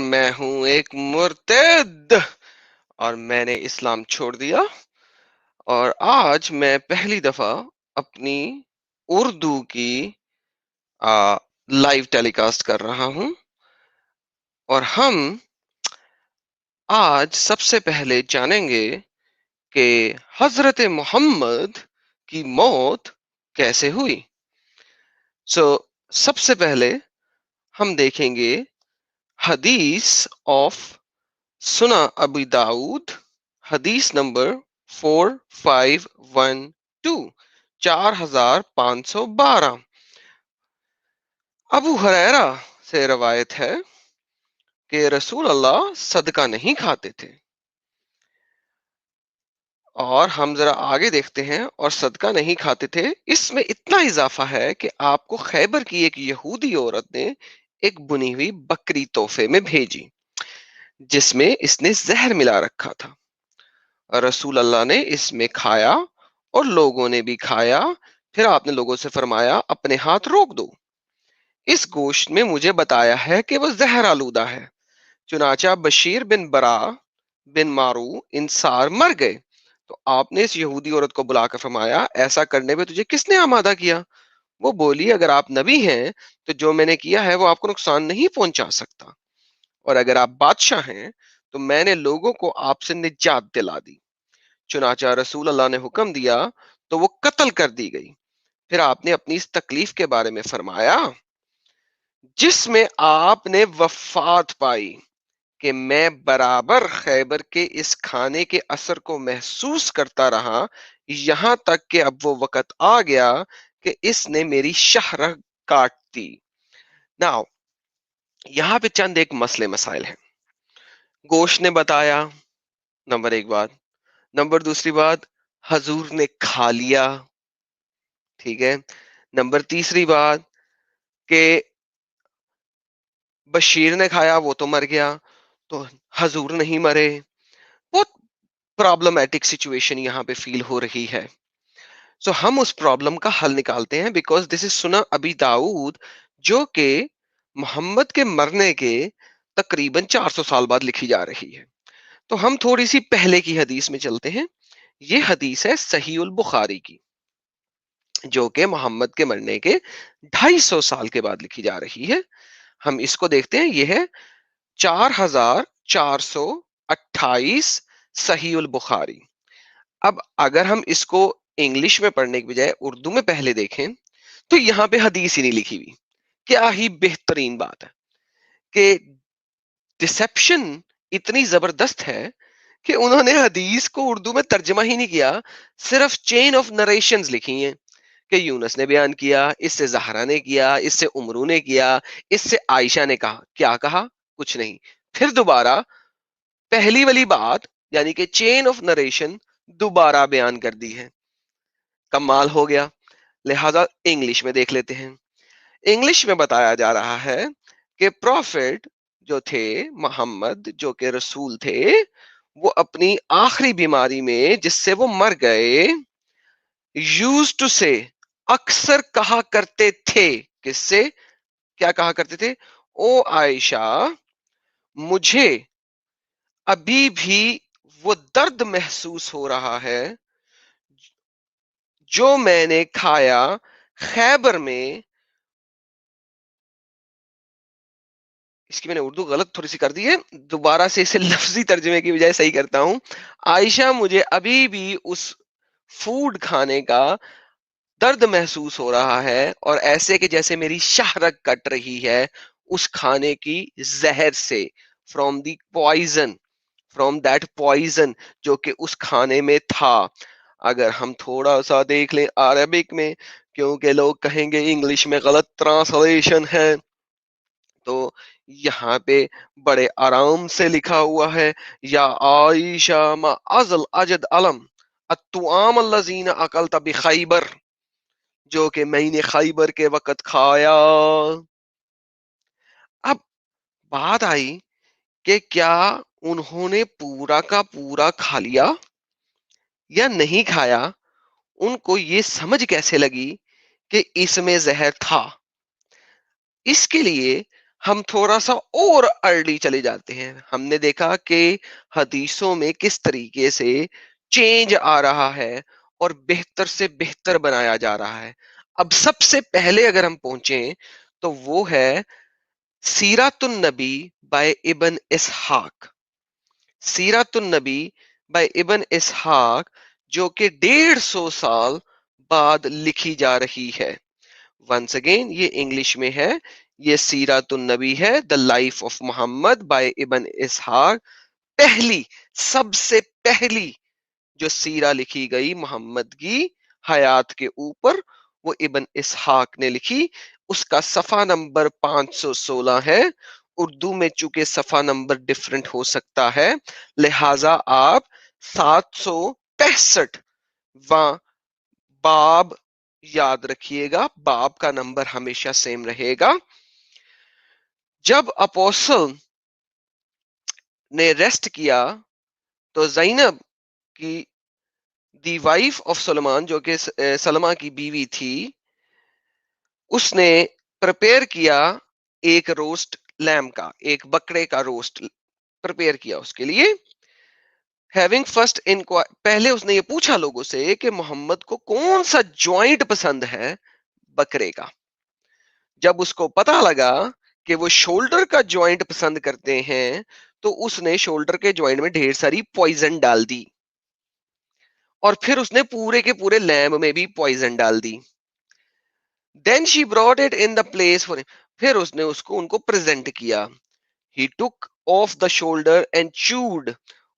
میں ہوں ایک مرتد اور میں نے اسلام چھوڑ دیا، اور آج میں پہلی دفعہ اپنی اردو کی لائیو ٹیلی کاسٹ کر رہا ہوں، اور ہم آج سب سے پہلے جانیں گے کہ حضرت محمد کی موت کیسے ہوئی۔ سب سے پہلے ہم دیکھیں گے حدیث آف سنا ابی داؤد، حدیث نمبر 4512، 4512۔ ابو ہریرہ سے روایت ہے کہ رسول اللہ صدقہ نہیں کھاتے تھے، اور ہم ذرا آگے دیکھتے ہیں، اور صدقہ نہیں کھاتے تھے اس میں اتنا اضافہ ہے کہ آپ کو خیبر کی ایک یہودی عورت نے ایک بنی ہوئی بکری تحفے میں بھیجی جس میں اس نے زہر ملا رکھا تھا۔ رسول اللہ نے اس میں کھایا اور لوگوں نے بھی کھایا، پھر آپ نے لوگوں سے فرمایا اپنے ہاتھ روک دو، اس گوشت میں مجھے بتایا ہے کہ وہ زہر آلودہ ہے۔ چنانچہ بشیر بن برا بن مارو انصار مر گئے، تو آپ نے اس یہودی عورت کو بلا کر فرمایا ایسا کرنے میں تجھے کس نے آمادہ کیا؟ وہ بولی اگر آپ نبی ہیں تو جو میں نے کیا ہے وہ آپ کو نقصان نہیں پہنچا سکتا، اور اگر آپ بادشاہ ہیں تو میں نے لوگوں کو آپ سے نجات دلا دی۔ چنانچہ رسول اللہ نے حکم دیا تو وہ قتل کر دی گئی۔ پھر آپ نے اپنی اس تکلیف کے بارے میں فرمایا جس میں آپ نے وفات پائی کہ میں برابر خیبر کے اس کھانے کے اثر کو محسوس کرتا رہا، یہاں تک کہ اب وہ وقت آ گیا کہ اس نے میری شہرگ کاٹ دی۔ ناؤ یہاں پہ چند ایک مسئلے مسائل ہیں۔ گوشت نے بتایا، نمبر ایک بات۔ نمبر دوسری بات، حضور نے کھا لیا، ٹھیک ہے۔ نمبر تیسری بات کہ بشیر نے کھایا وہ تو مر گیا، تو حضور نہیں مرے۔ بہت پرابلمٹک سچویشن یہاں پہ فیل ہو رہی ہے۔ ہم اس پرابلم کا حل نکالتے ہیں، بیکاز دس از سنا ابی داؤد جو کہ محمد کے مرنے کے تقریباً 400 سال بعد لکھی جا رہی ہے۔ تو ہم تھوڑی سی پہلے کی حدیث میں چلتے ہیں۔ یہ حدیث ہے صحیح البخاری کی، جو کہ محمد کے مرنے کے 250 سال کے بعد لکھی جا رہی ہے۔ ہم اس کو دیکھتے ہیں، یہ ہے 4428 صحیح البخاری۔ اب اگر ہم اس کو انگلش میں پڑھنے کے بجائے اردو میں پہلے دیکھیں تو یہاں پہ حدیث ہی نہیں لکھی ہوئی۔ کیا ہی بہترین بات ہے کہ ڈسپشن اتنی زبردست ہے کہ انہوں نے حدیث کو اردو میں ترجمہ ہی نہیں کیا، صرف چین آف نریشنز لکھی ہیں کہ یونس نے بیان کیا، اس سے زہرا نے کیا، اس سے عمرو نے کیا، اس سے عائشہ نے کہا۔ کیا کہا؟ کچھ نہیں۔ پھر دوبارہ پہلی والی بات یعنی کہ چین آف نریشن دوبارہ بیان کر دی ہے۔ کمال ہو گیا۔ لہذا انگلش میں دیکھ لیتے ہیں۔ انگلش میں بتایا جا رہا ہے کہ پروفٹ جو تھے محمد، جو کہ رسول تھے، وہ اپنی آخری بیماری میں جس سے وہ مر گئے، یوز ٹو سے اکثر کہا کرتے تھے، کس سے؟ کیا کہا کرتے تھے؟ او عائشہ، مجھے ابھی بھی وہ درد محسوس ہو رہا ہے جو میں نے کھایا خیبر میں۔ اس کی میں نے اردو غلط تھوڑی سی کر دی ہے، دوبارہ سے اسے لفظی ترجمے کی بجائے صحیح کرتا ہوں۔ عائشہ، مجھے ابھی بھی اس فوڈ کھانے کا درد محسوس ہو رہا ہے، اور ایسے کہ جیسے میری شہرگ کٹ رہی ہے اس کھانے کی زہر سے، from the poison, from that poison جو کہ اس کھانے میں تھا۔ اگر ہم تھوڑا سا دیکھ لیں عربک میں، کیونکہ لوگ کہیں گے انگلش میں غلط ٹرانسلیشن ہے، تو یہاں پہ بڑے آرام سے لکھا ہوا ہے یا عائشہ ما ازل اجد علم الطعام الذین اکلت بخیبر، جو کہ میں نے خیبر کے وقت کھایا۔ اب بات آئی کہ کیا انہوں نے پورا کا پورا کھا لیا یا نہیں کھایا؟ ان کو یہ سمجھ کیسے لگی کہ اس میں زہر تھا؟ اس کے لیے ہم تھوڑا سا اور ارلی چلے جاتے ہیں. ہم نے دیکھا کہ حدیثوں میں کس طریقے سے چینج آ رہا ہے اور بہتر سے بہتر بنایا جا رہا ہے. اب سب سے پہلے اگر ہم پہنچیں تو وہ ہے سیرات النبی بائی ابن اسحاق. سیرات النبی بائی ابن اسحاق جو کہ 150 سال بعد لکھی جا رہی ہے. ونس اگین یہ انگلش میں ہے. یہ سیرات النبی ہے, the life of Muhammad by ابن اسحاق. پہلی, سب سے پہلی جو سیرہ لکھی گئی محمد کی حیات کے اوپر وہ ابن اسحاق نے لکھی. اس کا صفحہ نمبر 516 ہے. اردو میں چونکہ صفحہ نمبر ڈفرنٹ ہو سکتا ہے, لہذا آپ 765 باب یاد رکھیے گا. باب کا نمبر ہمیشہ سیم رہے گا. جب اپوسل نے ریسٹ کیا تو زینب کی دی وائف آف سلمان جو کہ سلمہ کی بیوی تھی, اس نے پریپئر کیا ایک روسٹ لیم کا, ایک بکرے کا روسٹ پریپئر کیا اس کے لیے. ہیونگ فرسٹ پہلے اس نے یہ پوچھا لوگوں سے کہ محمد کو کون سا جوائنٹ پسند ہے بکرے کا. جب اس کو پتا لگا کہ وہ شولڈر کا جوائنٹ پسند کرتے ہیں تو اس نے شولڈر کے جوائنٹ میں ڈھیر ساری پوائزن ڈال دی, اور پھر اس نے پورے کے پورے لیمب میں بھی پوائزن ڈال دی. Then she brought it in the place for him. پھر اس نے اس کو ان کو پریزنٹ کیا. He took off the shoulder and chewed.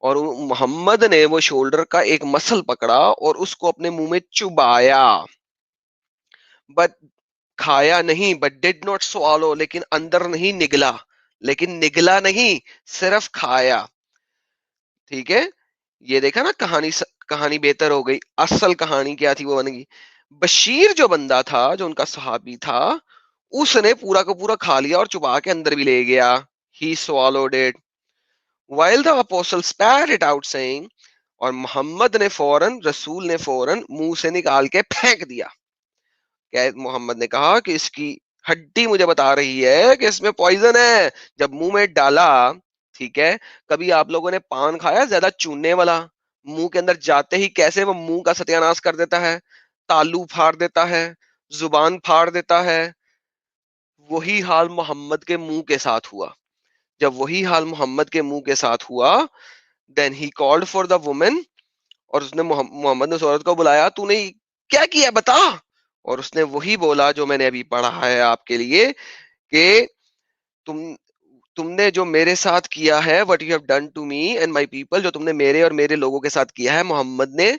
اور محمد نے وہ شولڈر کا ایک مسل پکڑا اور اس کو اپنے منہ میں چبایا. But کھایا نہیں, but did not swallow, لیکن اندر نہیں نگلا, لیکن نگلا نہیں, صرف کھایا. ٹھیک ہے, یہ دیکھا نا کہانی بہتر ہو گئی. اصل کہانی کیا تھی وہ بن گئی. بشیر جو بندہ تھا, جو ان کا صحابی تھا, اس نے پورا کا پورا کھا لیا اور چبا کے اندر بھی لے گیا. He swallowed it. While the apostle spat it out saying, اور محمد نے فوراً, رسول نے فوراً منہ سے نکال کے پھینک دیا. محمد نے کہا کہ اس کی ہڈی مجھے بتا رہی ہے کہ اس میں پوائزن ہے. جب منہ میں ڈالا, ٹھیک ہے, کبھی آپ لوگوں نے پان کھایا زیادہ چوننے والا, منہ کے اندر جاتے ہی کیسے وہ منہ کا ستیہ ناش کر دیتا ہے, تالو پھاڑ دیتا ہے, زبان پھاڑ دیتا ہے. وہی حال محمد کے منہ کے ساتھ ہوا. جب وہی حال محمد کے منہ کے ساتھ ہوا, then he called for the woman, اور اس نے محمد نے اس عورت کو بلایا, تو نے کیا کیا بتا. اور اس نے وہی بولا جو میں نے ابھی پڑھا ہے آپ کے لیے کہ تم نے جو میرے ساتھ کیا ہے, what you have done to me and my people, جو تم نے میرے اور میرے لوگوں کے ساتھ کیا ہے. محمد نے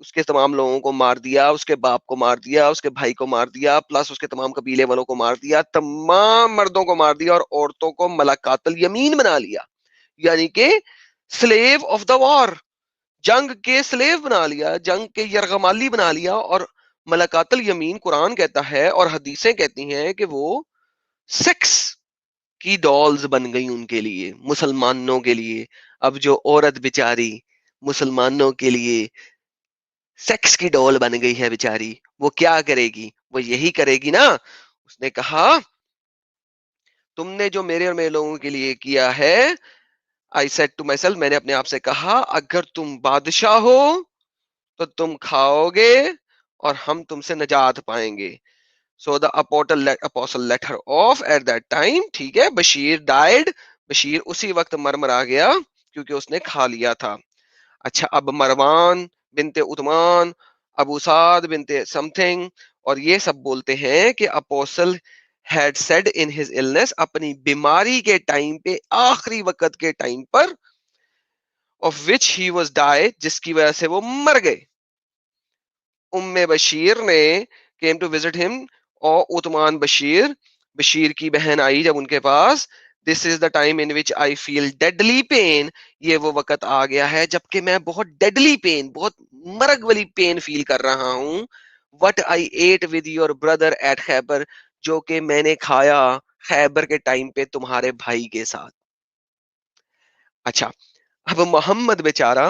اس کے تمام لوگوں کو مار دیا, اس کے باپ کو مار دیا, اس کے بھائی کو مار دیا, پلس اس کے تمام قبیلے والوں کو مار دیا, تمام مردوں کو مار دیا, اور عورتوں کو ملکات الیمین بنا لیا, یعنی کہ سلیو آف دا وار, جنگ کے سلیو بنا لیا, جنگ کے یرغمالی بنا لیا. اور ملکات الیمین قرآن کہتا ہے اور حدیثیں کہتی ہیں کہ وہ سیکس کی ڈالز بن گئی ان کے لیے, مسلمانوں کے لیے. اب جو عورت بیچاری مسلمانوں کے لیے سیکس کی ڈول بن گئی ہے بیچاری, وہ کیا کرے گی؟ وہ یہی کرے گی نا. اس نے کہا تم نے جو میرے اور میرے لوگوں کے لیے کیا ہے, I said to myself, میں نے اپنے آپ سے کہا اگر تم بادشاہ ہو تو تم کھاؤ گے اور ہم تم سے نجات پائیں گے. So the apostle let her off at that time. ٹھیک ہے, بشیر died. بشیر اسی وقت مرا گیا کیونکہ اس نے کھا لیا تھا. اچھا, اب مروان بنت عثمان, ابو سعد بنت سم تھنگ, اور یہ سب بولتے ہیں کہ apostle had said in his illness, اپنی بیماری کے ٹائم پہ, آخری وقت کے time per, of which he was died, جس کی وجہ سے وہ مر گئے. ام بشیر نے came to visit him, اور عثمان بشیر کی بہن آئی جب ان کے پاس. This is the time in which I feel deadly pain. یہ وہ وقت آ گیا ہے جبکہ میں بہت deadly pain, بہت مرگ والی پین فیل کر رہا ہوں. What I ate with your brother at Khaybar, جو کہ میں نے کھایا خیبر کے ٹائم پہ تمہارے بھائی کے ساتھ. اچھا, اب محمد بیچارہ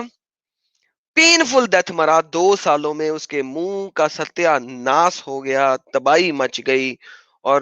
پینفل ڈیتھ مرا, 2 سالوں میں اس کے منہ کا ستیہ ناش ہو گیا, تباہی مچ گئی, اور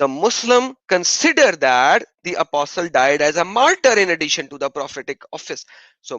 The Muslim consider that the apostle died as a martyr in addition to the prophetic office. So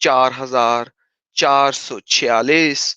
4446।